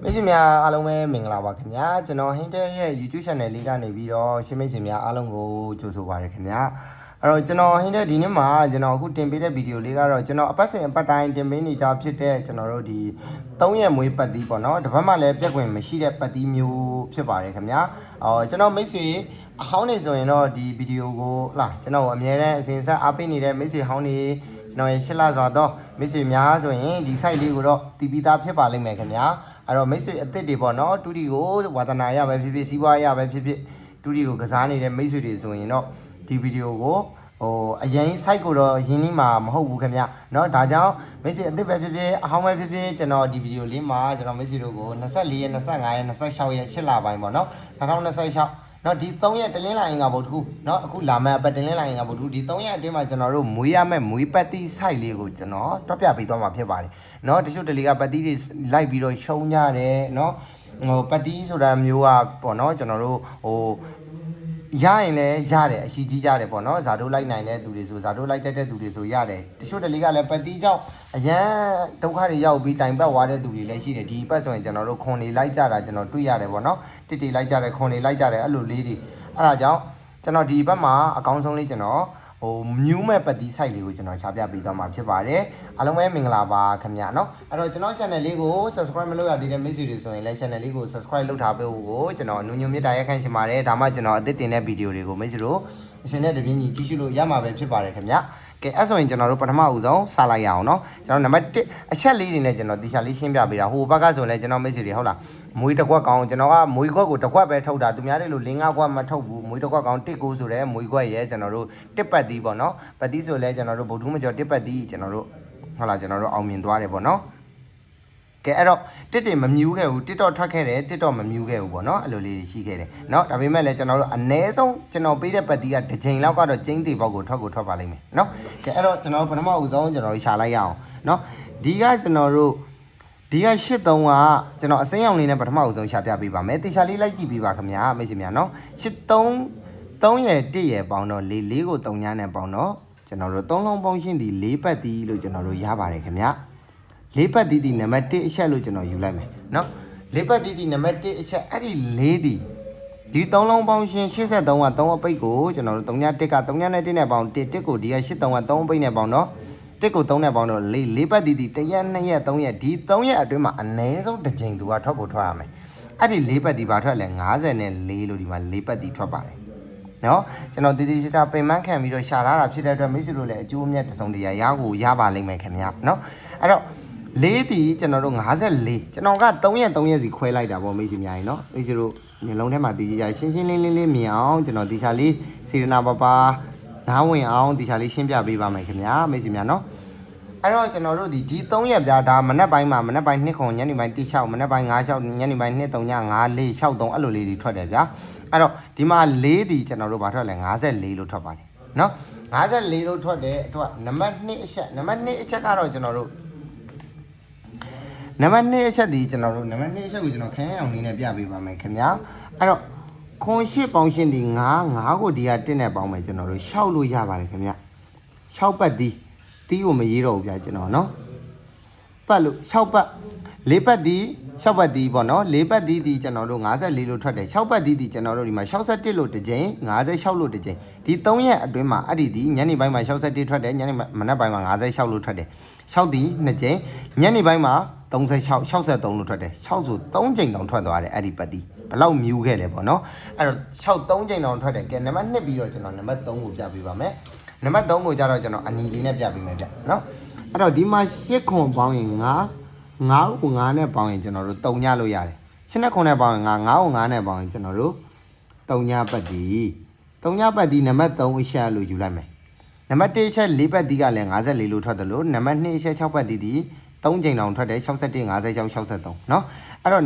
မရှိများအားလုံးပဲမင်္ဂလာပါခင်ဗျာကျွန်တော်ဟင်းတဲ့ရဲ့ YouTube channel လေးကနေပြီးတော့ရှင်းမိတ်ဆွေများအားလုံးကိုကြိုဆိုပါရခင်ဗျာအဲ့တော့ကျွန်တော်ဟင်းတဲ့ဒီနေ့မှာကျွန်တော်အခုတင်ပေးတဲ့ဗီဒီယိုလေးကတော့ကျွန်တော်အပတ်စဉ်အပတ်တိုင်းတင်ပေးနေကြဖြစ်တဲ့ကျွန်တော်တို့ဒီ3ရက်မွေးပတ်သီးပေါ့နော်တစ်ပတ်မှလည်းပြက်ခွင်မရှိတဲ့ပတ်သီးမျိုးဖြစ်ပါတယ်ခင်ဗျာကျွန်တော်မိတ်ဆွေအဟောင်းနေဆိုရင်တော့ဒီဗီဒီယိုကိုလာကျွန်တော်အမြဲတမ်းအစဉ်ဆက်အားပေးနေတဲ့မိတ်ဆွေဟောင်းနေကျွန်တော်ရဲ့ရှစ်လစွာတော့မိတ်ဆွေများဆိုရင်ဒီ site လေးကိုတော့တီးပြီးသားဖြစ်ပါလိမ့်မယ်ခင်ဗျာအဲ့တော့မိတ်ဆွေအသစ်တွေပေါ့နော်တူတီကိုဝါသနာရပဲဖြစ်ဖြစ်စီးပွားရပဲဖြစ်ဖြစ်တူတီကိုကစားနေတဲ့မိတ်ဆွေတွေဆိုရင်တော့ဒီဗီဒီယိုကိုအရင် site ကိုတော့ရင်းနှီးမှာမဟုတ်ဘူးခင်ဗျာเนาะဒါကြောင့်မိတ်ဆွေအသစ်ပဲဖြစ်ဖြစ်အဟောင်းပဲဖြစ်ဖြစ်ကျွန်တော်ဒီဗီဒီယိုလေးမှာကျွန်တော်မိတ်ဆွေတို့ကို24ရက်25ရက်26ရက်8လပိုင်းပေါ့နော်2026နော်ဒီ3ရက်တလင်းလိုင်းကဗုဒ္ဓခုနော်အခုလာမယ့်အပတ်တလင်းလိုင်းကဗုဒ္ဓခုဒီ3ရက်အတွင်းမှာကျွန်တော်တို့မွေးရမယ့်မွေးပတ်တိ site လေးကိုကျွန်တော်တွက်ပြပေးသွားမှာဖြစ်ပါတယ်နော်တချို့တလီကပတ်တိတွေလိုက်ပြီးတော့ရှုံးကြတယ်နော်ပတ်တိဆိုတာမျိုးကပေါ့နော်ကျွန်တော်တို့ရရင်လည်းရတယ်အရှိကြီးကြတယ်ပေါ့နော်ဇာတို့လိုက်နိုင်တဲ့သူတွေဆိုဇာတို့လိုက်တတ်တဲ့သူတွေဆိုရတယ်တချို့တလီကလည်းပတ်တိကြောင့်အရန်ဒုက္ခတွေရောက်ပြီးတိုင်ပတ်သွားတဲ့သူတွေလည်းရှိတယ်ဒီပတ်ဆိုရင်ကျွန်တော်တို့ခွန်နေလိုက်ကြတာကျွန်တော်တွေ့ရတယ်ပေါ့နော်တိတိလိုက်ကြတယ်ခွန်နေလိုက်ကြတယ်အဲ့လိုလေးတွေအဲ့ဒါကြောင့်ကျွန်တော်ဒီဘက်မှာအကောင်းဆုံးလေးကျွန်တော်မြူးမဲ့ပတ်တိ site လေးကိုကျွန်တော်ချပြပေးသွားမှာဖြစ်ပါတယ်အားလုံးပဲမင်္ဂလာပါခင်ဗျာเนาะအဲ့တော့ကျွန်တော် channel လေးကို subscribe မလုပ်ရသေးတဲ့မိတ်ဆွေတွေဆိုရင်လည်း channel လေးကို subscribe လုပ်ထားပေးဖို့ကိုကျွန်တော်အနူညွန်မြတ်တာရက်ခိုင်းချင်ပါတယ်ဒါမှကျွန်တော်အသစ်တင်တဲ့ဗီဒီယိုတွေကိုမိတ်ဆွေတို့အရှင်နဲ့တပြင်းညီကြည့်ရှုလို့ရမှာပဲဖြစ်ပါတယ်ခင်ဗျာကဲအဲ့ဆိုရင်ကျွန်တော်တို့ပထမဦးဆုံးစလိုက်ရအောင်เนาะကျွန်တော်နံပါတ်1အချက်လေးတွေနဲ့ကျွန်တော်တီချာလေးရှင်းပြပေးတာဟိုဘက်ကဆိုရင်လည်းကျွန်တော်မိတ်ဆွေတွေဟုတ်လားမွေးတစ်ခွက်ကောင်းကျွန်တော်ကမွေးခွက်ကိုတစ်ခွက်ပဲထုတ်တာသူများတွေလို့၄၅ခွက်မထုတ်ဘူးမွေးတစ်ခွက်ကောင်း1ကိုဆိုတဲ့မွေးခွက်ရဲ့ကျွန်တော်တို့တစ်ပတ်သီးပေါ့เนาะပတ်သီးဆိုလဲကျွန်တော်တို့ဗုဒ္ဓမကျော်တစ်ပတ်သီးကျွန်တော်တို့ဟုတ်လားကျွန်တော်တို့အောင်မြင်သွားတယ်ပေါ့เนาะကဲအဲ့တော့တစ်တွေမမြူးခဲ့ဘူးတစ်တော့ထွက်ခဲ့တယ်တစ်တော့မမြူးခဲ့ဘူးပေါ့နော်အဲ့လိုလေးရှိခဲ့တယ်เนาะဒါပေမဲ့လည်းကျွန်တော်တို့အ ਨੇ ဆုံးကျွန်တော်ပေးတဲ့ပတ်တီးကတစ်ချိန်လောက်ကတော့ကျင်းသေးပေါက်ကိုထွက်ပါလိမ့်မယ်เนาะကဲအဲ့တော့ကျွန်တော်တို့ပထမဦးဆုံးကျွန်တော်တို့ရှာလိုက်ရအောင်เนาะဒီကကျွန်တော်တို့ဒီက83ကကျွန်တော်အစိမ်းရောင်လေးနဲ့ပထမဦးဆုံးရှာပြပေးပါမယ်တေချာလေးလိုက်ကြည့်ပေးပါခင်ဗျာမိတ်ဆွေများเนาะ83ရဲ့1ရဲ့ပေါင်းတော့4ကို3ညနဲ့ပေါင်းတော့ကျွန်တော်တို့3လုံးပေါင်းရှင်းဒီ4ပတ်တီးလို့ကျွန်တော်တို့ရပါတယ်ခင်ဗျာ၄ပတ်တီးတီနံပါတ်1အချက်လို့ကျွန်တော်ယူလိုက်မယ်เนาะ၄ပတ်တီးတီနံပါတ်1အချက်အဲ့ဒီ4တီဒီ3လုံးပေါင်းရှင်း83က3အပိတ်ကိုကျွန်တော်တို့3ည1က3ညနဲ့1နဲ့ပေါင်း1ကိုဒီက83က3အပိတ်နဲ့ပေါင်းတော့1ကို3နဲ့ပေါင်းတော့၄ပတ်တီးတီ1ရက်2ရက်3ရက်ဒီ3ရက်အတွင်းမှာအနည်းဆုံးတစ်ချိန်သူကထွက်ကိုထွက်ရမယ်အဲ့ဒီ4ပတ်တီးပါထွက်လဲ54လို့ဒီမှာ4ပတ်တီးထွက်ပါတယ်เนาะကျွန်တော်တီတီချာပင်မခံပြီးတော့ရှာထားတာဖြစ်တဲ့အတွက်မိတ်ဆွေတို့လည်းအကျိုးအမြတ်တစုံတရာရပါလိမ့်မယ်ခင်ဗျာเนาะအဲ့တော့4တီကျွန်တော်တို့54ကျွန်တော်က3ရက်စီခွဲလိုက်တာပေါ့မိတ်ဆွေများကြီးเนาะမိတ်ဆွေတို့မျက်လုံးထဲမှာတီးကြရှင်းလေးမြင်အောင်ကျွန်တော်တီချာလေးစေရနာပါနားဝင်အောင်တီချာလေးရှင်းပြပေးပါမယ်ခင်ဗျာမိတ်ဆွေများเนาะအဲ့တော့ကျွန်တော်တို့ဒီ3ရက်ပြားဒါမနက်ပိုင်းမှာမနက်ပိုင်း2ခုညနေပိုင်း1 6မနက်ပိုင်း5 6ညနေပိုင်း2 3ည5 4 6 3အဲ့လိုလေးတွေထွက်တယ်ဗျာအဲ့တော့ဒီမှာ4တီကျွန်တော်တို့ဘာထွက်လဲ54လို့ထွက်ပါတယ်เนาะ54လို့ထွက်တဲ့အတွက်နံပါတ်2အချက်ကတော့ကျွန်တော်တို့နံပါတ်2အချက်ဒီကျွန်တော်တို့နံပါတ်2အချက်ကိုကျွန်တော်ခန်းအောင်လေးနဲ့ပြပေးပါမယ်ခင်ဗျာအဲ့တော့ခွန်8ပေါင်းရှင်းဒီ9ကိုဒီက1နဲ့ပေါင်းမယ်ကျွန်တော်တို့6လို့ရပါတယ်ခင်ဗျာ6ပတ်တီးကိုမရေးတော့ဘူးဗျာကျွန်တော်เนาะပတ်လို့6ပတ်4ပတ်တီး6ပတ်တီးပေါ့เนาะ4ပတ်တီးဒီကျွန်တော်တို့54လို့ထွက်တယ်6ပတ်တီးဒီကျွန်တော်တို့ဒီမှာ61လို့တစ်ကြိမ်56လို့တစ်ကြိမ်ဒီ3ရက်အတွင်းမှာအဲ့ဒီညနေပိုင်းမှာ61ထွက်တယ်ညနေမနက်ပိုင်းမှာ56လို့ထွက်တယ်6တီး2ကြိမ်ညနေပိုင်းမှာ63လို့ထွက်တယ်6ဆို3ကြိမ်တောင်ထွက်သွားတယ်အဲ့ဒီပတ်တီးဘယ်လောက်မြူးခဲ့လဲပေါ့နော်အဲ့တော့3ကြိမ်တောင်ထွက်တယ်ကဲနံပါတ်2ပြီးတော့ကျွန်တော်နံပါတ်3ကိုပြပေးပါမယ်နံပါတ်3ကိုကြတော့ကျွန်တော်အနီလေးနဲ့ပြပေးမယ်ဗျနော်အဲ့တော့ဒီမှာ8ခွန်ပေါင်းရင်9ကို9နဲ့ပေါင်းရင်ကျွန်တော်တို့3ညလို့ရတယ်8ခွန်နဲ့ပေါင်းရင်9ကို9နဲ့ပေါင်းရင်ကျွန်တော်တို့3ညပတ်တီး3ညပတ်တီးနံပါတ်3အချက်လို့ယူလိုက်မယ်နံပါတ်1အချက်4ပတ်တီးကလည်း54လို့ထွက်တယ်လို့နံပါတ်2အချက်6ပတ်တီးဒီ3ချိန်တောင်ထွက်တယ်61 56 63เนาะအဲ့တော့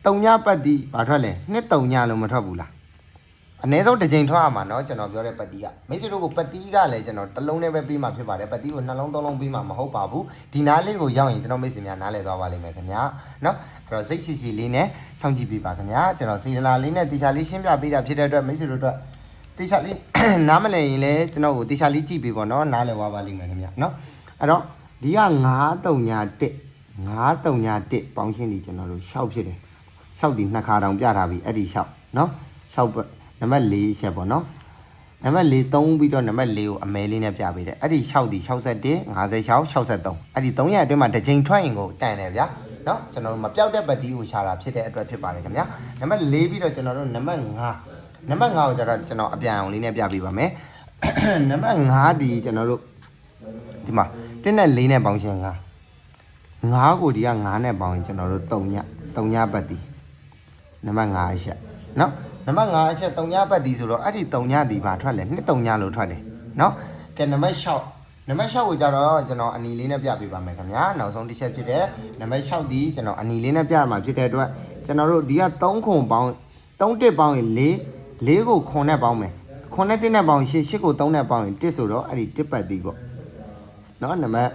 3ညပတ်တီးဘာထွက်လဲ2 3ညလို့မထွက်ဘူးလားအနည်းဆုံးတစ်ချိန်ထွက်ရမှာเนาะကျွန်တော်ပြောတဲ့ပတ်တီးကမိတ်ဆွေတို့ကိုပတ်တီးကလည်းကျွန်တော်တစ်လုံးနဲ့ပဲပြီးမှဖြစ်ပါတယ်ပတ်တီးကို2လုံး3လုံးပြီးမှမဟုတ်ပါဘူးဒီနားလေးကိုရောက်ရင်ကျွန်တော်မိတ်ဆွေများနားလည်သွားပါလိမ့်မယ်ခင်ဗျာเนาะအဲ့တော့စိတ်ရှိလေးနဲ့စောင့်ကြည့်ပေးပါခင်ဗျာကျွန်တော်စေတနာလေးနဲ့တေချာလေးရှင်းပြပေးတာဖြစ်တဲ့အတွက်မိတ်ဆွေတို့အတွက်တေချာလေးနားမလည်ရင်လည်းကျွန်တော်ကိုတေချာလေးကြည့်ပေးပါเนาะနားလည်သွားပါလိမ့်မယ်ခင်ဗျာเนาะအဲ့တော့ဒီက9 3ည1 931ပေါင်းရှင်းဒီကျွန်တော်တို့6ဖြစ်တယ်6ဒီနှစ်ခါတောင်ပြထားပြီအဲ့ဒီ6နော်6နံပါတ်4ချက်ပေါ့နော်နံပါတ်4 3ပြီးတော့နံပါတ်4ကိုအမဲလေးနဲ့ပြပေးတယ်အဲ့ဒီ6ဒီ61 56 63အဲ့ဒီ3ရက်အတွင်းမှာတစ်ချိန်ထွက်ရင်ကိုတန်တယ်ဗျာနော်ကျွန်တော်တို့မပြောက်တဲ့ပတ်တီးကိုရှာတာဖြစ်တဲ့အတွက်ဖြစ်ပါတယ်ခင်ဗျာနံပါတ်4ပြီးတော့ကျွန်တော်တို့နံပါတ်5နံပါတ်5ကိုကျတော့ကျွန်တော်အပြန်အောင်လေးနဲ့ပြပေးပါမယ်နံပါတ်5ဒီကျွန်တော်တို့ဒီမှာ1နဲ့4နဲ့ပေါင်းရှင်း5ကိုဒီက9နဲ့ပေါင်းရင်ကျွန်တော်တို့3ညပတ်တီးနံပါတ်5အချက်နော်နံပါတ်5အချက်3ညပတ်တီးဆိုတော့အဲ့ဒီ3ညဒီပါထွက်လဲ2 3ညလို့ထွက်တယ်နော်ကဲနံပါတ်6နံပါတ်6ကိုကြတော့ကျွန်တော်အနီလေးနဲ့ပြပေးပါမယ်ခင်ဗျာနောက်ဆုံးတစ်ချက်ဖြစ်တဲ့နံပါတ်6ဒီကျွန်တော်အနီလေးနဲ့ပြရမှာဖြစ်တဲ့အတွက်ကျွန်တော်တို့ဒီက3ခုပေါင်း3တစ်ပေါင်းရင်4ကို9နဲ့ပေါင်းမယ်9နဲ့1နဲ့ပေါင်းရင်8ကို3နဲ့ပေါင်းရင်1ဆိုတော့အဲ့ဒီ1ပတ်တီးပေါ့နော်နံပါတ်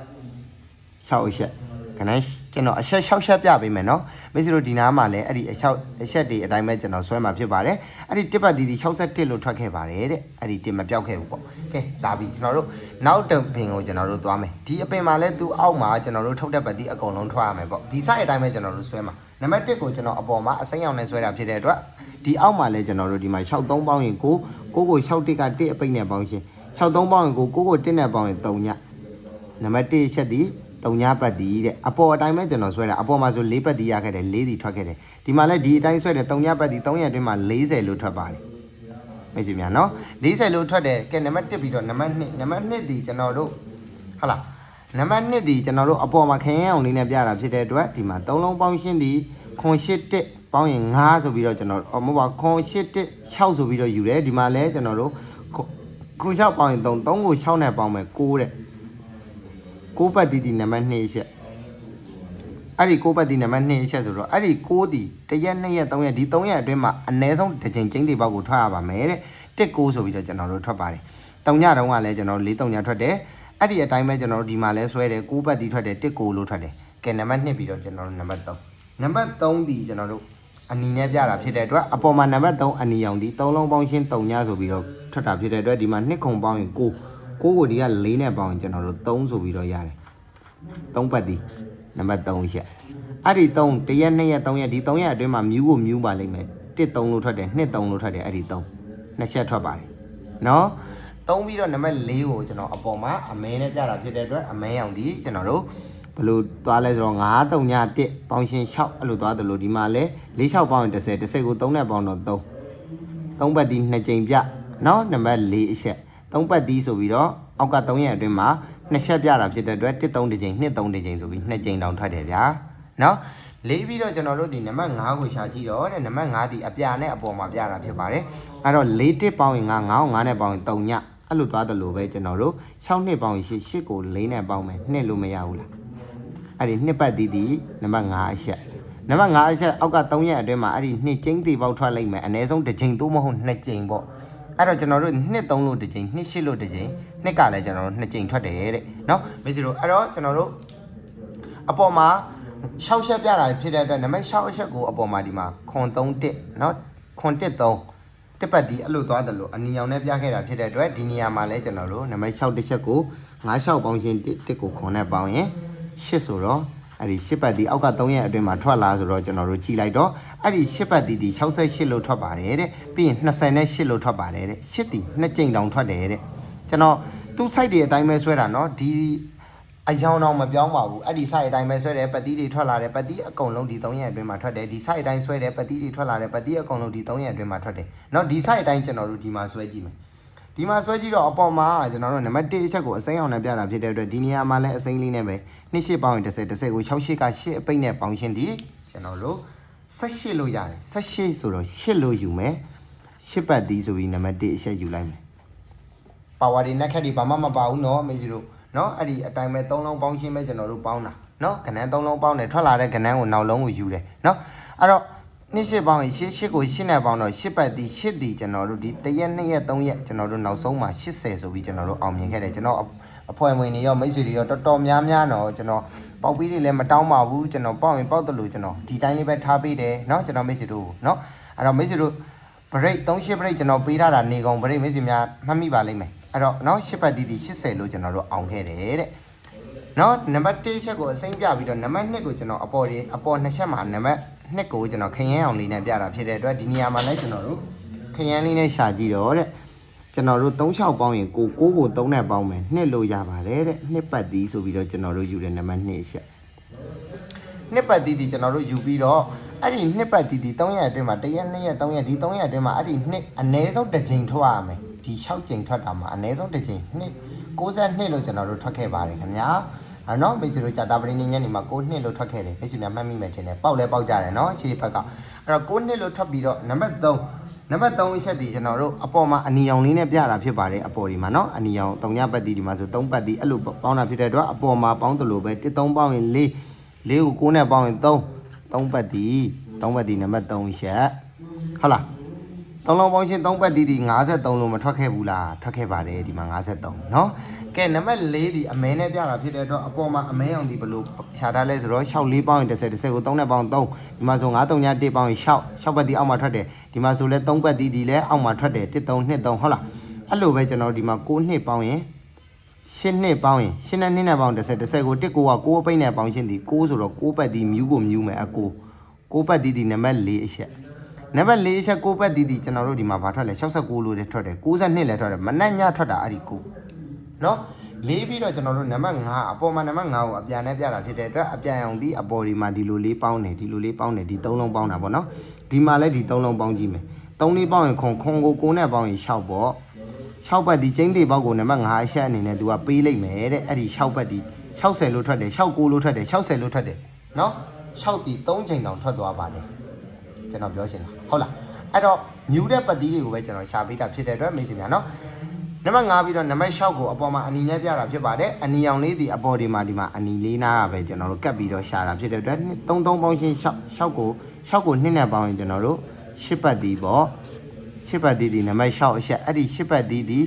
6အချက်ခဏကျွန်တော်အချက်6ချက်ပြပေးမယ်နော်မိတ်ဆွေတို့ဒီနားမှာလည်းအဲ့ဒီအချက်တွေအတိုင်းပဲကျွန်တော်ဆွဲမှာဖြစ်ပါတယ်အဲ့ဒီတစ်ပတ်တီး61လို့ထွက်ခဲ့ပါတယ်တဲ့အဲ့ဒီ1မပြောက်ခဲ့ဘူးပေါ့ကဲလာပြီကျွန်တော်တို့နောက်တစ်ပင်ကိုကျွန်တော်တို့သွားမယ်ဒီအပင်မှာလည်းသူအောက်မှာကျွန်တော်တို့ထုတ်တဲ့ပတ်တီးအကုန်လုံးထွက်ရမယ်ပေါ့ဒီ site အတိုင်းပဲကျွန်တော်တို့ဆွဲမှာနံပါတ်1ကိုကျွန်တော်အပေါ်မှာအစိမ်းရောင်နဲ့ဆွဲတာဖြစ်တဲ့အတွက်ဒီအောက်မှာလည်းကျွန်တော်တို့ဒီမှာ63ပေါင်းရင်ကိုကို61က1အပိတ်နဲ့ပေါင်းရှင်း63ပေါင်းရင်ကို1နဲ့ပေါင်းရင်3ညနံပါတ်1ချက်ဒီ3ညပတ်တီးတဲ့အပေါ်အတိုင်းပဲကျွန်တော်ဆွဲတာအပေါ်မှာဆို4ပတ်တီးရခဲ့တယ်4တီထွက်ခဲ့တယ်ဒီမှာလည်းဒီအတိုင်းဆွဲတယ်3ညပတ်တီး3ရက်အတွင်းမှာ40လို့ထွက်ပါတယ်မိတ်ဆွေများနော်40လို့ထွက်တယ်ကဲနံပါတ်1ပြီးတော့နံပါတ်2ဒီကျွန်တော်တို့ဟုတ်လားနံပါတ်2ဒီကျွန်တော်တို့အပေါ်မှာခရင်အောင်လေးနဲ့ပြတာဖြစ်တဲ့အတွက်ဒီမှာ3လုံးပေါင်းရှင်းဒီခွန်81ပေါင်းရင်5ဆိုပြီးတော့ကျွန်တော်မဟုတ်ပါခွန်81 6ဆိုပြီးတော့ယူတယ်ဒီမှာလည်းကျွန်တော်တို့ခွန်6ပေါင်းရင်3ကို6နဲ့ပေါင်းမယ်9တဲ့6ပတ်တီနံပါတ်2ချက်အဲ့ဒီ6ပတ်တီနံပါတ်2ချက်ဆိုတော့အဲ့ဒီ6တီ1ရက်2ရက်3ရက်ဒီ3ရက်အတွင်းမှာအနည်းဆုံးတစ်ချိန်ချင်းတွေပေါက်ကိုထွက်ရပါမယ်တဲ့1-9ဆိုပြီးတော့ကျွန်တော်တို့ထွက်ပါတယ်3ညတုန်းကလည်းကျွန်တော်တို့4-3ညထွက်တယ်အဲ့ဒီအတိုင်းပဲကျွန်တော်တို့ဒီမှာလဲဆွဲတယ်6ပတ်တီထွက်တယ်1-9လို့ထွက်တယ်ကဲနံပါတ်2ပြီးတော့ကျွန်တော်တို့နံပါတ်3နံပါတ်3ဒီကျွန်တော်တို့အနီနဲ့ပြတာဖြစ်တဲ့အတွက်အပေါ်မှာနံပါတ်3အနီအောင်ဒီ3လုံးပေါင်းရှင်း3ညဆိုပြီးတော့ထွက်တာဖြစ်တဲ့အတွက်ဒီမှာ2ခုပေါင်းရင်9ကိုဒီက4နဲ့ပေါင်းရင်ကျွန်တော်တို့3ဆိုပြီးတော့ရတယ်3ပတ်တီနံပါတ်3ချက်အဲ့ဒီ3 1ရက်2ရက်3ရက်ဒီ3ရက်အတွင်းမှာမြူးကိုမြူးပါလိမ့်မယ်1-3လို့ထွက်တယ်2-3လို့ထွက်တယ်အဲ့ဒီ3နှစ်ချက်ထွက်ပါတယ်နော်3ပြီးတော့နံပါတ်4ကိုကျွန်တော်အပေါ်မှာအမဲနဲ့ပြတာဖြစ်တဲ့အတွက်အမဲအောင်ဒီကျွန်တော်တို့ဘယ်လိုသွားလဲဆိုတော့9-3ည1ပေါင်းရှင်း6အဲ့လိုသွားတယ်လို့ဒီမှာလဲ4-6ပေါင်းရင်10ကို3နဲ့ပေါင်းတော့3ပတ်တီ2ကြိမ်ပြနော်နံပါတ်4အချက်3ပတ်တီဆိုပြီးတော့အောက်က3ရက်အတွင်းမှာ2ချက်ပြတာဖြစ်တဲ့အတွက်1-3တစ်ကြိမ်2-3တစ်ကြိမ်ဆိုပြီး2ကြိမ်တောင်ထွက်တယ်ဗျာနော်4ပြီးတော့ကျွန်တော်တို့ဒီနံပါတ်5ကိုရှာကြည့်တော့တဲ့နံပါတ်5ဒီအပြာနဲ့အပေါ်မှာပြတာဖြစ်ပါတယ်အဲ့တော့4-1ပေါင်းရင်9ကို9နဲ့ပေါင်းရင်3ညအဲ့လိုသွားတယ်လို့ပဲကျွန်တော်တို့6-2ပေါင်းရင်8ကို4နဲ့ပေါင်းမယ်2လို့မရဘူးလားအဲ့ဒီ2ပတ်တီနံပါတ်5အချက်နံပါတ်5အချက်အောက်က3ရက်အတွင်းမှာအဲ့ဒီ2ကြိမ်တီပေါက်ထွက်လိုက်မယ်အနည်းဆုံးတစ်ကြိမ်သို့မဟုတ်2ကြိမ်ပေါ့အဲ့တော့ကျွန်တော်တို့2-3လို့တစ်ကြိမ်2-8လို့တစ်ကြိမ်2ကလည်းကျွန်တော်တို့2ကြိမ်ထွက်တယ်တဲ့နော်မိတ်ဆွေတို့အဲ့တော့ကျွန်တော်တို့အပေါ်မှာ6ချက်ပြတာဖြစ်တဲ့အတွက်နံပါတ်6အချက်ကိုအပေါ်မှာဒီမှာခွန်3-1နော်ခွန်1-3တစ်ပတ်ဒီအဲ့လိုသွားတယ်လို့အနီရောင်နဲ့ပြခဲ့တာဖြစ်တဲ့အတွက်ဒီနေရာမှာလဲကျွန်တော်တို့နံပါတ်6တစ်ချက်ကို9-6ပေါင်းရှင်း1ကိုခွန်နဲ့ပေါင်းရင်8ဆိုတော့အဲ့ဒီ8ပတ်ဒီအောက်က3ရက်အတွင်းမှာထွက်လာဆိုတော့ကျွန်တော်တို့ကြည့်လိုက်တော့အဲ့ဒီ8ပတ်ဒီ68လို့ထွက်ပါတယ်တဲ့ပြီးရင်28လို့ထွက်ပါတယ်တဲ့8တီ2ကြိမ်တောင်ထွက်တယ်တဲ့ကျွန်တော်သူ့ site တွေအတိုင်းပဲဆွဲတာเนาะဒီအယောင်တော့မပြောင်းပါဘူးအဲ့ဒီ site အတိုင်းပဲဆွဲတယ်ပတ်တီးတွေထွက်လာတယ်ပတ်တီးအကုန်လုံးဒီ3ရက်အတွင်းမှာထွက်တယ်ဒီ site အတိုင်းဆွဲတယ်ပတ်တီးတွေထွက်လာတယ်ပတ်တီးအကုန်လုံးဒီ3ရက်အတွင်းမှာထွက်တယ်เนาะဒီ site အတိုင်းကျွန်တော်တို့ဒီမှာဆွဲကြည့်မယ်ဒီမှာဆွဲကြည့်တော့အပေါ်မှာကျွန်တော်တို့နံပါတ်1အချက်ကိုအစိမ်းအောင်နဲ့ပြတာဖြစ်တဲ့အတွက်ဒီနေရာမှာလည်းအစိမ်းလေးနဲ့ပဲ28ပေါင်းရင်10ကို68က8အပိတ်နဲ့ပေါင်းရှင်းဒီကျွန်တော်တို့18လို့ရတယ်18ဆိုတော့8လို့ယူမယ်8ပတ်တီးဆိုပြီးနံပါတ်1အချက်ယူလိုက်မယ်ပါဝါတွေနဲ့ခက်တွေဘာမှမပါဘူးเนาะမေးစီတို့เนาะအဲ့ဒီအတိုင်းပဲ3လုံးပေါင်းရှင်းပဲကျွန်တော်တို့ပေါင်းတာเนาะကဏ္ဍ3လုံးပေါင်းတယ်ထွက်လာတဲ့ကဏ္ဍကိုနောက်လုံးကိုယူတယ်เนาะအဲ့တော့28ပေါင်းရင်8ကို8နဲ့ပေါင်းတော့8ပတ်တီး8တီကျွန်တော်တို့ဒီ1ရက်2ရက်3ရက်ကျွန်တော်တို့နောက်ဆုံးမှာ80ဆိုပြီးကျွန်တော်တို့အောင်မြင်ခဲ့တယ်ကျွန်တော်အဖွဲ့ဝင်တွေရောမိတ်ဆွေတွေရောတော်တော်များများတော့ကျွန်တော်ပေါက်ပြီးတွေလည်းမတောင်းပါဘူးကျွန်တော်ပေါက်ရင်ပေါက်တယ်လို့ကျွန်တော်ဒီတိုင်းလေးပဲထားပေးတယ်เนาะကျွန်တော်မိတ်ဆွေတို့เนาะအဲ့တော့မိတ်ဆွေတို့ break 38 break ကျွန်တော်ပေးထားတာနေကုန် break မိတ်ဆွေများမှတ်မိပါလိမ့်မယ်အဲ့တော့เนาะ8ပတ်တီး80လို့ကျွန်တော်တို့အောင်ခဲ့တယ်တဲ့ နော်နံပါတ်1ချက်ကိုအစိမ့်ပြပြီးတော့နံပါတ်2ကိုကျွန်တော်အပေါ်2ချက်မှာနံပါတ်2ကိုကျွန်တော်ခရမ်းအောင်လေးနဲ့ပြတာဖြစ်တဲ့အတွက်ဒီနေရာမှာလည်းကျွန်တော်တို့ခရမ်းလေးနဲ့ရှာကြည့်တော့တဲ့ကျွန်တော်တို့36ပေါင်းရင်ကိုကို3နဲ့ပေါင်းမယ်2လို့ရပါတယ်တဲ့2ပတ်သည်ဆိုပြီးတော့ကျွန်တော်တို့ယူတဲ့နံပါတ်2ချက်2ပတ်သည်ကျွန်တော်တို့ယူပြီးတော့အဲ့ဒီ2ပတ်သည်3ရက်အတွင်းမှာ1ရက်2ရက်3ရက်ဒီ3ရက်အတွင်းမှာအဲ့ဒီ2အနည်းဆုံးတစ်ကြိမ်ထွက်ရမယ်ဒီ6ကြိမ်ထွက်တာမှာအနည်းဆုံးတစ်ကြိမ်92လို့ကျွန်တော်တို့ထွက်ခဲ့ပါတယ်ခင်ဗျာနော်မိတ်ဆွေတို့ကြာတာပရင်းညနေမှာ92လို့ထွက်ခဲ့တယ်မိတ်ဆွေများမှတ်မိမယ်ထင်တယ်ပေါက်လဲပေါက်ကြတယ်နော်ခြေဘက်ကအဲ့တော့92လို့ထွက်ပြီးတော့နံပါတ်3အချက်ဒီကျွန်တော်တို့အပေါ်မှာအနီရောင်လေးနဲ့ပြတာဖြစ်ပါတယ်အပေါ်ဒီမှာနော်အနီရောင်3ညပတ်ဒီမှာဆို3ပတ်ဒီအဲ့လိုပေါင်းတာဖြစ်တဲ့အတွက်အပေါ်မှာပေါင်းတယ်လို့ပဲ1 3ပေါင်းရင်4ကို9နဲ့ပေါင်းရင်3ပတ်ဒီနံပါတ်3ချက်ဟုတ်လား3လုံးပေါင်းရှင်း3ပတ်ဒီ53လို့မထွက်ခဲ့ဘူးလားထွက်ခဲ့ပါတယ်ဒီမှာ53เนาะကဲနံပါတ်4ဒီအမဲနဲ့ပြတာဖြစ်တဲ့အတွက်အပေါ်မှာအမဲအောင်ဒီဘလို့ဖြာထားလဲဆိုတော့6 4ပေါင်းရင်10ကို3နဲ့ပေါင်း3ဒီမှာဆို9 3ည1ပေါင်းရင်6ပတ်ဒီအောက်မှာထွက်တယ်ဒီမှာဆိုလဲ3ပတ်ဒီလဲအောက်မှာထွက်တယ်1 3 2 3ဟုတ်လားအဲ့လိုပဲကျွန်တော်ဒီမှာ9 2ပေါင်းရင်8 2ပေါင်းရင်8နဲ့2နဲ့ပေါင်း10ကို1 9က9ပိတ်နဲ့ပေါင်းရှင်းဒီ9ဆိုတော့9ပတ်ဒီမြူးကိုမြူးမယ်အ9ပတ်ဒီနံပါတ်4အချက်နံပါတ်4အချက်9ပတ်ဒီကျွန်တော်တို့ဒီမှာဘာထွက်လဲ69လို့လည်းထွက်တယ်92လည်းထွက်တယ်မနက်ညထွက်တာအဲ့ဒီ9နော်လေးပြီးတော့ကျွန်တော်တို့နံပါတ်5အပေါ်မှာနံပါတ်5ကိုအပြန်နဲ့ပြတာဖြစ်တဲ့အတွက်အပြန်အောင်ဒီအပေါ်ဒီမှာဒီလိုလေးပေါင်းတယ်ဒီ3လုံးပေါင်းတာပေါ့နော်ဒီမှာလည်းဒီ3လုံးပေါင်းကြည့်မယ်3လေးပေါင်းရင်ခွန်ကို9နဲ့ပေါင်းရင်6ပေါ့6ပတ်ဒီကျင်းသေးပေါက်ကိုနံပါတ်5အချက်အနေနဲ့သူကပေးလိုက်မယ်တဲ့အဲ့ဒီ6ပတ်ဒီ60လို့ထွက်တယ်69လို့ထွက်တယ်60လို့ထွက်တယ်နော်6ဒီ3ချိန်တောင်ထွက်သွားပါတယ်ကျွန်တော်ပြောရှင်းတာဟုတ်လားအဲ့တော့မြူးတဲ့ပတ်တီးတွေကိုပဲကျွန်တော်ရှာပေးတာဖြစ်တဲ့အတွက်မိတ်ဆွေများနော်နံပါတ်5ပြီးတော့နံပါတ်6ကိုအပေါ်မှာအနီနဲ့ပြတာဖြစ်ပါတယ်အနီအောင်လေးဒီအပေါ်ဒီမှာအနီလေးနားကပဲကျွန်တော်တို့ကတ်ပြီးတော့ရှာတာဖြစ်တဲ့အတွက်3ပေါင်းရှင်း6ကို2နဲ့ပေါင်းရင်ကျွန်တော်တို့10ပတ်တီးပေါ့10ပတ်တီးဒီနံပါတ်6အချက်အဲ့ဒီ10ပတ်တီးဒီ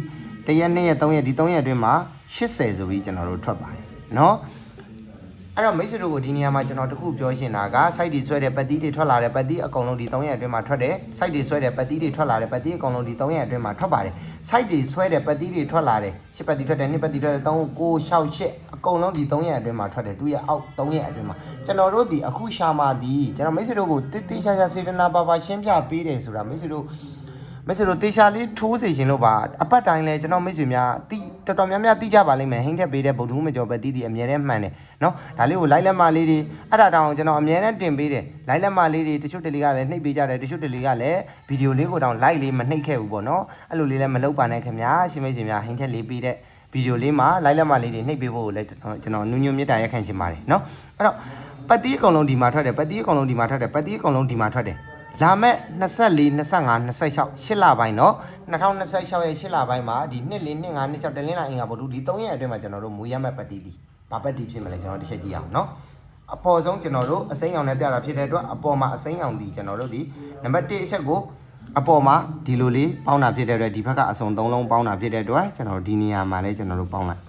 1ရက်2ရက်3ရက်ဒီ3ရက်အတွင်းမှာ80ဆိုပြီးကျွန်တော်တို့ထွက်ပါတယ်နော်အဲ့တော့မိတ်ဆွေတို့ကိုဒီနေရာမှာကျွန်တော်တခုပြောရှင်းတာက site တွေဆွဲတဲ့ပတ်တီးတွေထွက်လာတဲ့ပတ်တီးအကုန်လုံးဒီ3ရက်အတွင်းမှာထွက်တယ် site တွေဆွဲတဲ့ပတ်တီးတွေထွက်လာတဲ့ပတ်တီးအကုန်လုံးဒီ3ရက်အတွင်းမှာထွက်ပါတယ် site တွေဆွဲတဲ့ပတ်တီးတွေထွက်လာတယ်10ပတ်တီးထွက်တယ်2ပတ်တီးထွက်တယ်3 9 6 8အကုန်လုံးဒီ3ရက်အတွင်းမှာထွက်တယ်သူရဲ့အောက်3ရက်အတွင်းမှာကျွန်တော်တို့ဒီအခုရှာမှဒီကျွန်တော်မိတ်ဆွေတို့ကိုတိရှာစေတနာပါရှင်းပြပေးတယ်ဆိုတာမိတ်ဆွေတို့တေချာလေးထိုးစေရှင်လို့ပါအပတ်တိုင်းလဲကျွန်တော်မိတ်ဆွေများတော်တော်များများသိကြပါလိမ့်မယ်ဟင်းထက်ပေးတဲ့ဗုဒ္ဓမကျော်ပဲတီးအမြဲတမ်းမှန်တယ်နော်ဒါလေးကိုလိုက်လက်မလေးတွေအဲ့ဒါတောင်ကျွန်တော်အမြဲတမ်းတင်ပေးတယ်လိုက်လက်မလေးတွေတချို့တလေကလည်းနှိပ်ပေးကြတယ်တချို့တလေကလည်းဗီဒီယိုလေးကိုတောင်လိုက်လေးမနှိပ်ခဲ့ဘူးပေါ့နော်အဲ့လိုလေးလည်းမလုပ်ပါနဲ့ခင်ဗျာရှင်မိတ်ဆွေများဟင်းထက်လေးပေးတဲ့ဗီဒီယိုလေးမှာလိုက်လက်မလေးတွေနှိပ်ပေးဖို့လည်းကျွန်တော်နူးညွတ်မြတ်တာရက်ခံချင်ပါတယ်နော်အဲ့တော့ပတ်တီးအကုန်လုံးဒီမှာထွက်တယ်ပတ်တီးအကုန်လုံးဒီမှာထွက်တယ်ပတ်တီးအကုန်လုံးဒီမှာထွက်တယ်လာမဲ့24 25 26 8လပိုင်းเนาะ2026ရဲ့8လပိုင်းမှာဒီ2 4 2 5 26တလင်းလာအင်္ဂါဗုဒ္ဓဒီ3ရက်အတွင်းမှာကျွန်တော်တို့မူရမဲ့ပတ်တီးဘာပတ်တီးဖြစ်မလဲကျွန်တော်တစ်ချက်ကြည့်အောင်เนาะအပေါ်ဆုံးကျွန်တော်တို့အစိမ်းအောင်နဲ့ပြတာဖြစ်တဲ့အတွက်အပေါ်မှာအစိမ်းအောင်ဒီကျွန်တော်တို့ဒီနံပါတ်1အချက်ကိုအပေါ်မှာဒီလိုလေးပေါင်းတာဖြစ်တဲ့အတွက်ဒီဘက်ကအစုံ3လုံးပေါင်းတာဖြစ်တဲ့အတွက်ကျွန်တော်တို့ဒီနေရာမှာလည်းကျွန်တော်တို့ပေါင်းလိုက်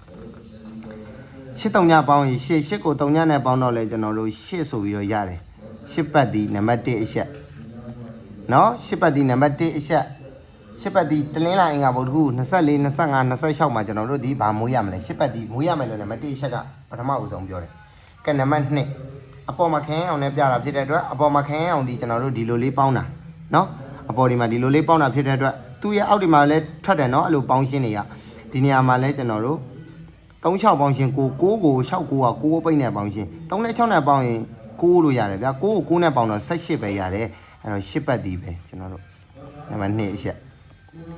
8 3ညပေါင်းရင်8ကို3ညနဲ့ပေါင်းတော့လဲကျွန်တော်တို့8ဆိုပြီးတော့ရတယ်8ပတ်ဒီနံပါတ်1အချက်နော်10ပတ်ဒီနံပါတ်1အချက်10ပတ်ဒီတလင်းလာအင်္ဂါဗုဒ္ဓခု24 25 26မှာကျွန်တော်တို့ဒီဘာမိုးရမလဲ10ပတ်ဒီမိုးရမယ်လို့နံပါတ်1အချက်ကပထမဦးဆုံးပြောတယ်ကဲနံပါတ်2အပေါ်မှာခင်းအောင်နဲ့ပြတာဖြစ်တဲ့အတွက်အပေါ်မှာခင်းအောင်ဒီကျွန်တော်တို့ဒီလိုလေးပေါင်းတာနော်အပေါ်ဒီမှာဒီလိုလေးပေါင်းတာဖြစ်တဲ့အတွက်သူ့ရဲ့အောက်ဒီမှာလည်းထွက်တယ်နော်အဲ့လိုပေါင်းရှင်းနေရဒီနေရာမှာလည်းကျွန်တော်တို့36ပေါင်းရှင်းကို6ကို9ပိတ်နဲ့ပေါင်းရှင်း3နဲ့6နဲ့ပေါင်းရင်9လို့ရတယ်ဗျာ9ကို9နဲ့ပေါင်းတော့18ပဲရတယ်အဲ့တော့10ပတ်ဒီပဲကျွန်တော်တို့နံပါတ်2အချက်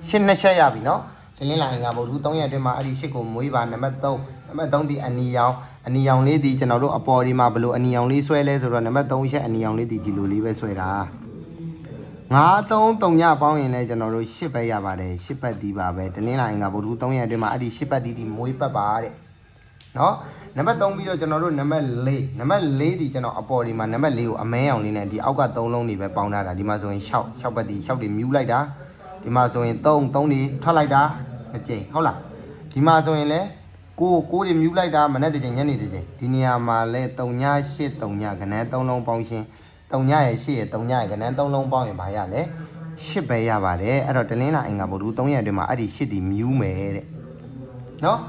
10နှစ်ချက်ရပြီเนาะသင်လင်းလာအင်္ဂါဗုဒ္ဓ3ရက်အတွင်းမှာအဲ့ဒီ10ကိုမွေးပါနံပါတ်3ဒီအနီရောင်လေးဒီကျွန်တော်တို့အပေါ်ဒီမှာဘလို့အနီရောင်လေးဆွဲလဲဆိုတော့နံပါတ်3အချက်အနီရောင်လေးဒီလိုလေးပဲဆွဲတာ9 3 3ညပေါင်းရင်လည်းကျွန်တော်တို့10ပဲရပါတယ်10ပတ်ဒီပါပဲသင်လင်းလာအင်္ဂါဗုဒ္ဓ3ရက်အတွင်းမှာအဲ့ဒီ10ပတ်ဒီမွေးပတ်ပါတဲ့เนาะနံပါတ်3ပြီးတော့ကျွန်တော်တို့နံပါတ်4ဒီကျွန်တော်အပေါ်ဒီမှာနံပါတ်4ကိုအမဲအောင်လေးနဲ့ဒီအောက်က3လုံးတွေပဲပေါင်းထားတာဒီမှာဆိုရင်6ပတ်ဒီ6တွေမြူးလိုက်တာဒီမှာဆိုရင်3တွေထွက်လိုက်တာတစ်ကြိမ်ဟုတ်လားဒီမှာဆိုရင်လည်း9တွေမြူးလိုက်တာမနေ့တစ်ကြိမ်ညနေတစ်ကြိမ်ဒီနေရာမှာလဲ3ည8 3ညကနန်း3လုံးပေါင်းရှင်း3ညရဲ့8ရဲ့3ညရဲ့ကနန်း3လုံးပေါင်းရင်ဘာရလဲ10ပဲရပါတယ်အဲ့တော့တလင်းလာအင်္ဂါဗုဒ္ဓ3ရက်အတွင်းမှာအဲ့ဒီ10ဒီမြူးမယ်တဲ့နော်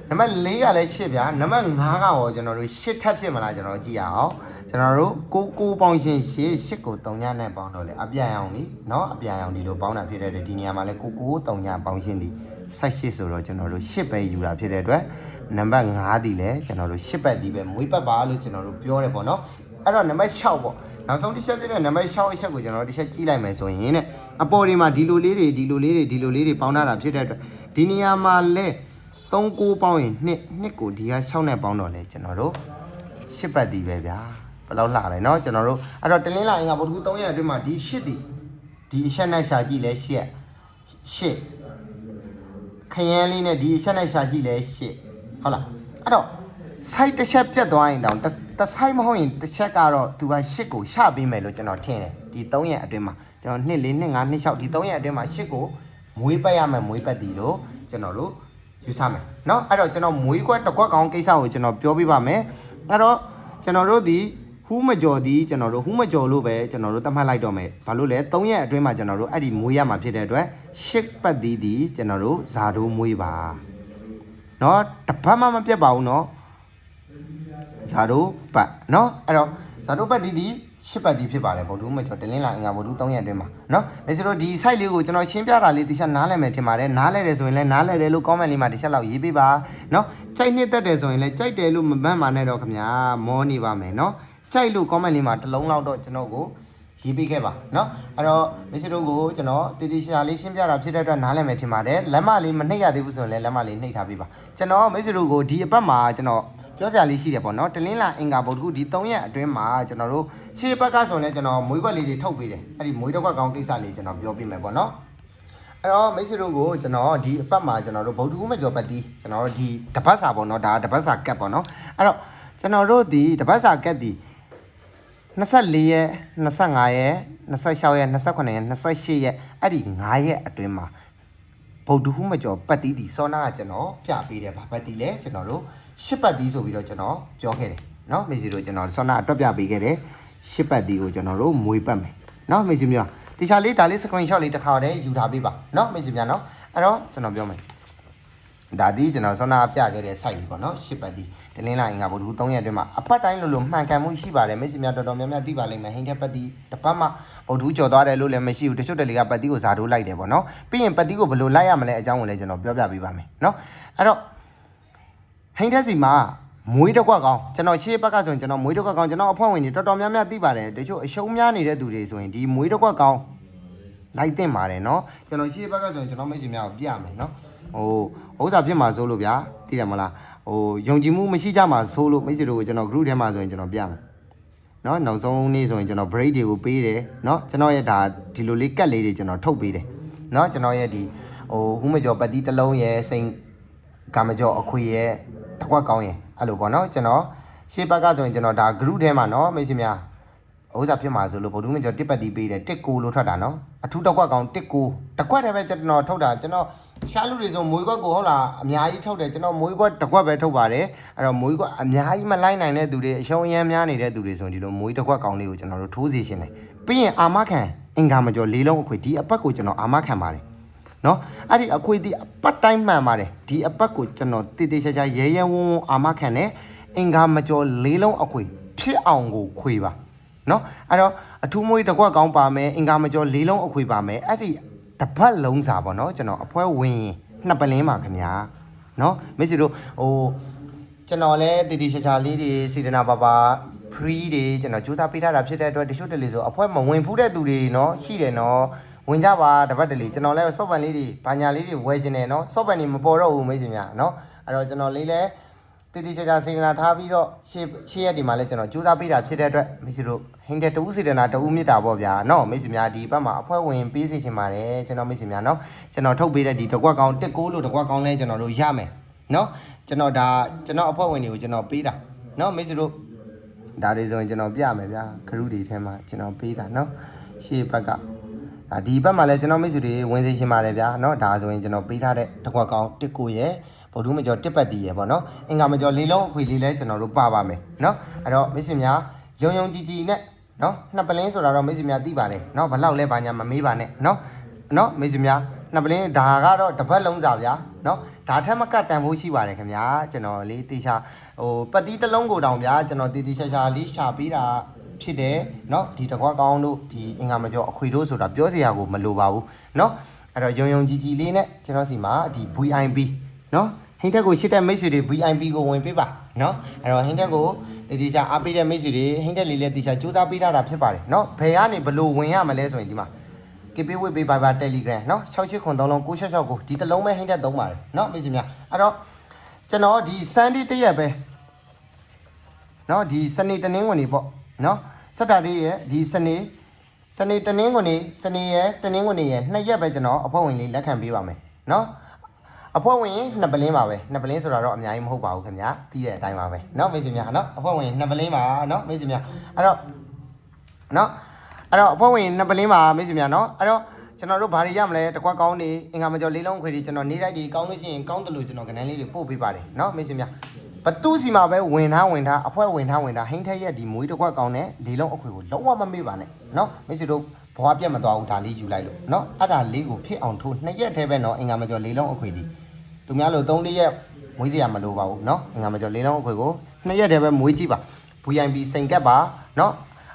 နံပါတ်4ကလည်း8ဗျာနံပါတ်5ကရောကျွန်တော်တို့8ထပ်ဖြစ်မလားကျွန်တော်ကြည့်ရအောင်ကျွန်တော်တို့9ပေါင်းရှင်း8ကို3ညနဲ့ပေါင်းတော့လေအပြန်အောင်လीเนาะအပြန်အောင်ဒီလိုပေါင်းတာဖြစ်တဲ့ဒီနေရာမှာလဲ9 3ညပေါင်းရှင်းဒီ18ဆိုတော့ကျွန်တော်တို့8ပဲယူတာဖြစ်တဲ့အတွက်နံပါတ်5ဒီလဲကျွန်တော်တို့8ပတ်ဒီပဲမွေးပတ်ပါလို့ကျွန်တော်တို့ပြောတယ်ပေါ့နော်အဲ့တော့နံပါတ်6ပေါ့နောက်ဆုံးတစ်ချက်ဖြစ်တဲ့နံပါတ်6အချက်ကိုကျွန်တော်တို့တစ်ချက်ကြည့်လိုက်မယ်ဆိုရင်တဲ့အပေါ်ဒီမှာဒီလိုလေးတွေပေါင်းထားတာဖြစ်တဲ့အတွက်ဒီနေရာမှာလဲ3 9ပေါင်းရင်2ကိုဒီက6နဲ့ပေါင်းတော့လဲကျွန်တော်တို့8ပတ်ဒီပဲဗျာဘယ်လောက်လှလဲเนาะကျွန်တော်တို့အဲ့တော့တလင်းလာရင်ကဗုဒ္ဓ3ရက်အတွင်းမှာဒီ8ဒီအချက်နဲ့ရှာကြည့်လဲ8ခရမ်းလေးနဲ့ဒီအချက်နဲ့ရှာကြည့်လဲ8ဟုတ်လားအဲ့တော့ site တစ်ချက်ပြတ်သွားရင်တောင်တ site မဟုတ်ရင်တစ်ချက်ကတော့သူက8ကိုရှာပေးမယ်လို့ကျွန်တော်ထင်တယ်ဒီ3ရက်အတွင်းမှာကျွန်တော်2 4 2 5 2 6ဒီ3ရက်အတွင်းမှာ8ကိုမွေးပတ်ရမယ်မွေးပတ်တီလို့ကျွန်တော်တို့ယူဆမယ်เนาะအဲ့တော့ကျွန်တော်မွေးကွက်တစ်ကွက်ကောင်ကိစ္စကိုကျွန်တော်ပြောပြပါမယ်အဲ့တော့ကျွန်တော်တို့ဒီဟူးမကျော်ဒီကျွန်တော်တို့ဟူးမကျော်လို့ပဲကျွန်တော်တို့သတ်မှတ်လိုက်တော့မယ်ဘာလို့လဲ3ရက်အတွင်းမှာကျွန်တော်တို့အဲ့ဒီမွေးရမှာဖြစ်တဲ့အတွက်8ပတ်တီဒီကျွန်တော်တို့ဇာတိုးမွေးပါเนาะတပတ်မှမပြတ်ပါဘူးเนาะဇာတိုးပတ်เนาะအဲ့တော့ဇာတိုးပတ်ဒီ8ပတ်ဒီဖြစ်ပါတယ်ဗုဒ္ဓမကျော်တလင်းလာအင်္ဂါဗုဒ္ဓ3ရက်အတွင်းမှာเนาะဒါဆိုတော့ဒီ site လေးကိုကျွန်တော်ရှင်းပြတာလေးတခြားနားလည်မယ်ထင်ပါတယ်နားလည်တယ်ဆိုရင်လည်းနားလည်တယ်လို့ comment လေးမှာတစ်ချက်လောက်ရေးပေးပါเนาะကြိုက်နှစ်သက်တယ်ဆိုရင်လည်းကြိုက်တယ်လို့မမှတ်ပါနဲ့တော့ခင်ဗျာမောနေပါမယ်เนาะကြိုက်လို့ comment လေးမှာတစ်လုံးလောက်တော့ကျွန်တော်ကိုရေးပေးခဲ့ပါเนาะအဲ့တော့မစ္စတို့ကိုကျွန်တော်တည်တည်ရှာလေးရှင်းပြတာဖြစ်တဲ့အတွက်နားလည်မယ်ထင်ပါတယ်လက်မလေးမနှိပ်ရသေးဘူးဆိုရင်လည်းလက်မလေးနှိပ်ထားပေးပါကျွန်တော်မစ္စတို့ကိုဒီအပတ်မှာကျွန်တော်ပြောစရာလေးရှိတယ်ပေါ့နော်တလင်းလာအင်္ဂါဗုဒ္ဓခုဒီ3ရက်အတွင်းမှာကျွန်တော်တို့ရှေ့ဘက်ကဆိုရင်လည်းကျွန်တော်မွေးခွက်လေးတွေထုတ်ပေးတယ်အဲ့ဒီမွေးတစ်ခွက်ကောင်းကိစ္စလေးကျွန်တော်ပြောပြမယ်ပေါ့နော်အဲ့တော့မိတ်ဆွေတို့ကိုကျွန်တော်ဒီအပတ်မှာကျွန်တော်တို့ဗုဒ္ဓခုမကျော်ပတ်တီးကျွန်တော်တို့ဒီတပတ်စာပေါ့နော်ဒါတပတ်စာကတ်ပေါ့နော်အဲ့တော့ကျွန်တော်တို့ဒီတပတ်စာကတ်ဒီ24ရက်25ရက်26ရက်28ရက်28ရက်အဲ့ဒီ9ရက်အတွင်းမှာဗုဒ္ဓခုမကျော်ပတ်တီးဒီစောနာကကျွန်တော်ပြပေးတယ်ဗာပတ်တီးလဲကျွန်တော်တို့8ပတ်တီးဆိုပြီးတော့ကျွန်တော်ပြောခဲ့တယ်เนาะမေစီတို့ကျွန်တော်ဆောနာအတွက်ပြပေးခဲ့တယ်8ပတ်တီးကိုကျွန်တော်တို့မွေးပတ်မယ်เนาะမေစီမျိုးတခြားလေးဒါလေး screenshot လေးတစ်ခါတည်းယူထားပေးပါเนาะမေစီများเนาะအဲ့တော့ကျွန်တော်ပြောမယ်ဒါဒီကျွန်တော်ဆောနာပြခဲ့တဲ့ site လေးပေါ့เนาะ8ပတ်တီးတလင်းလာရင်ကဗုဒ္ဓ3ရက်အတွင်းမှာအပတ်တိုင်းလို့မှန်ကန်မှုရှိပါတယ်မေစီများတော်တော်များများသိပါလိမ့်မယ်ဟင်းတဲ့ပတ်တီးတစ်ပတ်မှဗုဒ္ဓကျော်သွားတယ်လို့လည်းမရှိဘူးတချို့တလေကပတ်တီးကိုဇာတိုးလိုက်တယ်ပေါ့เนาะပြီးရင်ပတ်တီးကိုဘယ်လိုလိုက်ရမလဲအကြောင်းကိုလည်းကျွန်တော်ပြောပြပေးပါမယ်เนาะအဲ့တော့ဟင်းတဲ့စီမှာမွေးတစ်ခွက်ကောင်းကျွန်တော်ရှေ့ဘက်ကဆိုရင်ကျွန်တော်မွေးတစ်ခွက်ကောင်းကျွန်တော်အဖွဲ့ဝင်တွေတော်တော်များများသိပါတယ်တချို့အရှုံးများနေတဲ့သူတွေဆိုရင်ဒီမွေးတစ်ခွက်ကောင်းလိုက်တင်ပါတယ်เนาะကျွန်တော်ရှေ့ဘက်ကဆိုရင်ကျွန်တော်မိတ်ဆွေများကိုပြမယ်เนาะဥစ္စာဖြစ်မှာစိုးလို့ဗျာသိတယ်မလားယုံကြည်မှုမရှိကြမှာစိုးလို့မိတ်ဆွေတို့ကိုကျွန်တော် group ထဲမှာဆိုရင်ကျွန်တော်ပြမယ်เนาะနောက်ဆုံးနေ့ဆိုရင်ကျွန်တော် break တွေကိုပေးတယ်เนาะကျွန်တော်ရဲ့ဒါဒီလိုလေးကတ်လေးတွေကျွန်တော်ထုတ်ပေးတယ်เนาะကျွန်တော်ရဲ့ဒီဟူးမကျော်ပတ်တီးတစ်လုံးရဲ့စိန်ကာမကျော်အခွေရဲ့တစ်ခွက်ကောင်းရဲ့အဲ့လိုပေါ့နော်ကျွန်တော်ရှေ့ဘက်ကဆိုရင်ကျွန်တော်ဒါ group ထဲမှာနော်မိတ်ဆွေများဥစ္စာဖြစ်မှာဆိုလို့ဗုဒ္ဓမင်းကျော်တစ်ပတ်တီးပေးတယ်19လို့ထွက်တာနော်အထူးတစ်ခွက်ကောင်း19တစ်ခွက်တည်းပဲကျွန်တော်ထုတ်တာကျွန်တော်ရှားလူတွေဆိုမွေးခွက်ကိုဟုတ်လားအများကြီးထုတ်တယ်ကျွန်တော်မွေးခွက်တစ်ခွက်ပဲထုတ်ပါတယ်အဲ့တော့မွေးခွက်အများကြီးမလိုက်နိုင်တဲ့သူတွေအရှုံးအရမ်းများနေတဲ့သူတွေဆိုရင်ဒီလိုမွေးတစ်ခွက်ကောင်းလေးကိုကျွန်တော်တို့ထိုးစီရှင်တယ်ပြီးရင်အာမခံအင်္ဂါမကျော်၄လုံးအခွေဒီအပတ်ကိုကျွန်တော်အာမခံပါတယ်နော်အဲ့ဒီအခွေဒီအပတ်တိုင်းမှန်ပါတယ်ဒီအပတ်ကိုကျွန်တော်တည်တည်ချာချာရဲရဲဝုန်းဝုန်းအာမခံနဲ့အင်္ဂါမကျော်၄လုံးအခွေဖြစ်အောင်ကိုခွေပါနော်အဲ့တော့အထူးမွေးတစ်ခွက်ကောင်းပါမယ်အင်္ဂါမကျော်၄လုံးအခွေပါမယ်အဲ့ဒီတပတ်လုံးစာပေါ့နော်ကျွန်တော်အဖွဲဝင်နှစ်ပလင်းပါခင်ဗျာနော်မိတ်ဆွေတို့ကျွန်တော်လည်းတည်တည်ချာချာလေးတွေစေတနာပါပါ free တွေကျွန်တော်စူးစမ်းပေးထားတာဖြစ်တဲ့အတွက်တချို့တလေဆိုအဖွဲမဝင်ဖူးတဲ့သူတွေနော်ရှိတယ်နော်ဝင်ကြပါတပတ်တလေကျွန်တော်လည်း software လေးတွေဘာညာလေးတွေဝယ်ခြင်းတယ်เนาะ software တွေမပေါ်တော့ဘူးမိတ်ဆွေများเนาะအဲ့တော့ကျွန်တော်လေးလည်းတည်တည်ချာချာစေတနာထားပြီးတော့ရှေ့ရက်ဒီမှာလည်းကျွန်တော်ကြိုးစားပေးတာဖြစ်တဲ့အတွက်မိတ်ဆွေတို့ဟင်းတဲ့တူးစေတနာတူးမြစ်တာပေါ့ဗျာเนาะမိတ်ဆွေများဒီဘက်မှာအဖွဲဝင်ပေးစီချင်ပါတယ်ကျွန်တော်မိတ်ဆွေများเนาะကျွန်တော်ထုတ်ပေးတဲ့ဒီတစ်ခွက်ကောင်း19လို့တစ်ခွက်ကောင်းလဲကျွန်တော်တို့ရမယ်เนาะကျွန်တော်ဒါကျွန်တော်အဖွဲဝင်တွေကိုကျွန်တော်ပေးတာเนาะမိတ်ဆွေတို့ဒါတွေဆိုရင်ကျွန်တော်ပြမယ်ဗျာခရုတွေထဲမှာကျွန်တော်ပေးတာเนาะရှေ့ဘက်ကဒီဘက်မှာလည်းကျွန်တော်မိတ်ဆွေတွေဝင်စေချင်ပါတယ်ဗျာเนาะဒါဆိုရင်ကျွန်တော်ပေးထားတဲ့တစ်ခွက်ကောင်း19ရဲ့ဗုဒ္ဓမကျော်တစ်ပတ်တီးရဲ့ပေါ့เนาะအင်္ဂါမကျော်၄လုံးအခွေလေးလဲကျွန်တော်တို့ပါပါမယ်เนาะအဲ့တော့မိတ်ဆွေများယုံကြည်နဲ့เนาะနှစ်ပလင်းဆိုတာတော့မိတ်ဆွေများသိပါတယ်เนาะဘလောက်လဲဘာညာမမေးပါနဲ့เนาะမိတ်ဆွေများ နှစ်ပလင်းဒါကတော့တစ်ပတ်လုံးစာဗျာနော်ဒါထက်မကတ်တန်ဖို့ရှိပါတယ်ခင်ဗျာကျွန်တော်လေးတေချာဟိုပတ်တီးတစ်လုံးကိုတောင်ဗျာကျွန်တော်တေချာလေးရှာပေးတာဖြစ်တယ်နော်ဒီတကွာကောင်းတို့ဒီအင်္ဂါမကျော်အခွေတို့ဆိုတာပြောစရာကိုမလိုပါဘူးနော်အဲ့တော့ယုံကြည်လေးနဲ့ကျွန်တော်စီမှာဒီ VIP နော်ဟင်းတက်ကိုရှစ်တဲ့မိတ်ဆွေတွေ VIP ကိုဝင်ပေးပါနော်အဲ့တော့ဟင်းတက်ကိုတေချာအားပေးတဲ့မိတ်ဆွေတွေဟင်းတက်လေးလည်းတေချာစူးစမ်းပေးတာဖြစ်ပါတယ်နော်ဘယ်ကနေဘလို့ဝင်ရမလဲဆိုရင်ဒီမှာကေပေးဝေးပေးပါ Telegram เนาะ6893လုံး9669ဒီတစ်လုံးပဲဟင်းတက်သုံးပါတယ်เนาะမိတ်ဆွေများအဲ့တော့ကျွန်တော်ဒီ Sunday တရက်ပဲเนาะဒီစနေတနင်္ဂနွေနေ့ပေါ့เนาะစက်တာလေးရဲ့ဒီစနေတနင်္ဂနွေနေ့စနေရဲ့တနင်္ဂနွေနေ့ရဲ့နှစ်ရက်ပဲကျွန်တော်အဖွဲ့ဝင်လေးလက်ခံပေးပါမယ်เนาะအဖွဲ့ဝင်နှစ်ပလင်းပါပဲနှစ်ပလင်းဆိုတာတော့အများကြီးမဟုတ်ပါဘူးခင်ဗျာတီးတဲ့အတိုင်းပါပဲเนาะမိတ်ဆွေများเนาะအဖွဲ့ဝင်နှစ်ပလင်းပါเนาะမိတ်ဆွေများအဲ့တော့เนาะအဲ့တော့အဖွဲ့ဝင်နှစ်ပလင်းပါမိတ်ဆွေများเนาะအဲ့တော့ကျွန်တော်တို့ဘာတွေရမလဲတကွက်ကောင်းနေအင်္ဂါမကျော်လေးလုံးခွေတွေကျွန်တော်နေလိုက်ဒီကောင်းလို့ရှိရင်ကောင်းတယ်လို့ကျွန်တော်ကဏ္ဍလေးတွေပို့ပေးပါတယ်เนาะမိတ်ဆွေများဘသူစီမှာပဲဝင်ထားအဖွဲ့ဝင်ထားဟင်းထက်ရက်ဒီမွေးတကွက်ကောင်းနဲ့လေးလုံးအခွေကိုလုံးဝမမေ့ပါနဲ့เนาะမိတ်ဆွေတို့ဘဝပြတ်မသွားဘူးဒါလေးယူလိုက်လို့เนาะအဲ့ဒါလေးကိုဖြစ်အောင်ထိုးနှစ်ရက်တည်းပဲเนาะအင်္ဂါမကျော်လေးလုံးအခွေဒီသူများလို့3-4ရက်မွေးစရာမလိုပါဘူးเนาะအင်္ဂါမကျော်လေးလုံးအခွေကိုနှစ်ရက်တည်းပဲမွေးကြည့်ပါ VIP စိန်ကပ်ပါเนาะ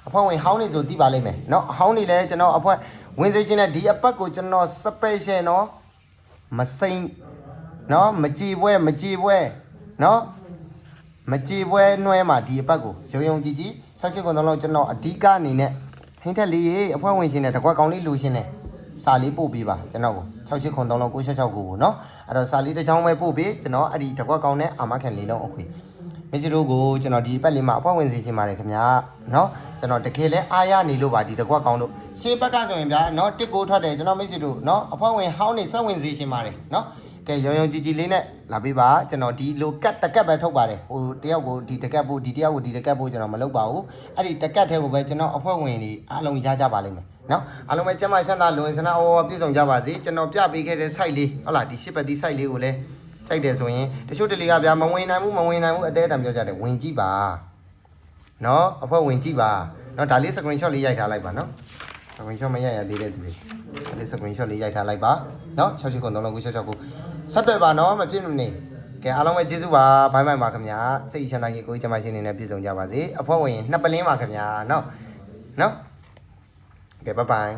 အဖွဲ့ဝင်ဟောင်းနေဆိုသိပါလိမ့်မယ်เนาะအဟောင်းနေလဲကျွန်တော်အဖွဲ့ဝင်စေခြင်းနဲ့ဒီအပတ်ကိုကျွန်တော် special เนาะမစိန်เนาะမကြည်ပွဲเนาะမကြည်ပွဲနှွဲမှာဒီအပတ်ကိုယုံကြည်68လောက်ကျွန်တော်အဓိကအနေနဲ့ဟင်းထက်လေးရေအဖွဲ့ဝင်ရှင်နဲ့တကွက်ကောင်းလေးလူရှင်နဲ့စာလေးပို့ပေးပါကျွန်တော်ကို68လောက်966ကိုเนาะအဲ့တော့စာလေးတစ်ချောင်းပဲပို့ပေးကျွန်တော်အဲ့ဒီတကွက်ကောင်းနဲ့အာမခံလေးလုံးအခွေမစ္စတို့ကိုကျွန်တော်ဒီအပတ်လေးမှာအဖွဲ့ဝင်စီရှင်ပါတယ်ခင်ဗျာเนาะကျွန်တော်တကယ်လဲအားရနေလို့ပါဒီတကွက်ကောင်းတို့ရှေးဘက်ကဆိုရင်ဗျာเนาะတစ်ကိုထွက်တယ်ကျွန်တော်မစ္စတို့เนาะအဖွဲ့ဝင်ဟောင်းနေဆက်ဝင်စီရှင်ပါတယ်เนาะကဲယုံကြည်လေးနဲ့လာပေးပါကျွန်တော်ဒီလိုကတ်တကတ်ပဲထုတ်ပါတယ်ဟိုတယောက်ကိုဒီတကတ်ပို့ဒီတယောက်ကိုဒီတကတ်ပို့ကျွန်တော်မလုပ်ပါဘူးအဲ့ဒီတကတ်ထဲကိုပဲကျွန်တော်အဖွဲ့ဝင်တွေအားလုံးရကြပါလိမ့်မယ်เนาะအားလုံးပဲကျမဆန္ဒလွန်စနာအော်ပြည့်စုံကြပါစေကျွန်တော်ပြပေးခဲ့တဲ့ site လေးဟုတ်လားဒီရှစ်ပတ်ဒီ site လေးကိုလည်းကြိုက်တယ်ဆိုရင်တချို့တလေကဗျာမဝင်နိုင်ဘူးအသေးအတန်ပြောကြတယ်ဝင်ကြည့်ပါเนาะအဖွဲ့ဝင်ကြည့်ပါเนาะဒါလေး screenshot လေးရိုက်ထားလိုက်ပါเนาะ screenshot မရိုက်ရသေးတဲ့သူတွေဒါလေး screenshot လေးရိုက်ထားလိုက်ပါเนาะ68936966ဆက်သွယ်ပါเนาะမဖြစ်မနေကဲအားလုံးပဲကျေးဇူးပါဘိုင်းပါခင်ဗျာစိတ်ချမ်းသာကြီးကိုကြီးကျမရှင်နေနဲ့ပြည့်စုံကြပါစေအဖွဲ့ဝင်နှစ်ပလင်းပါခင်ဗျာเนาะကဲဘိုင်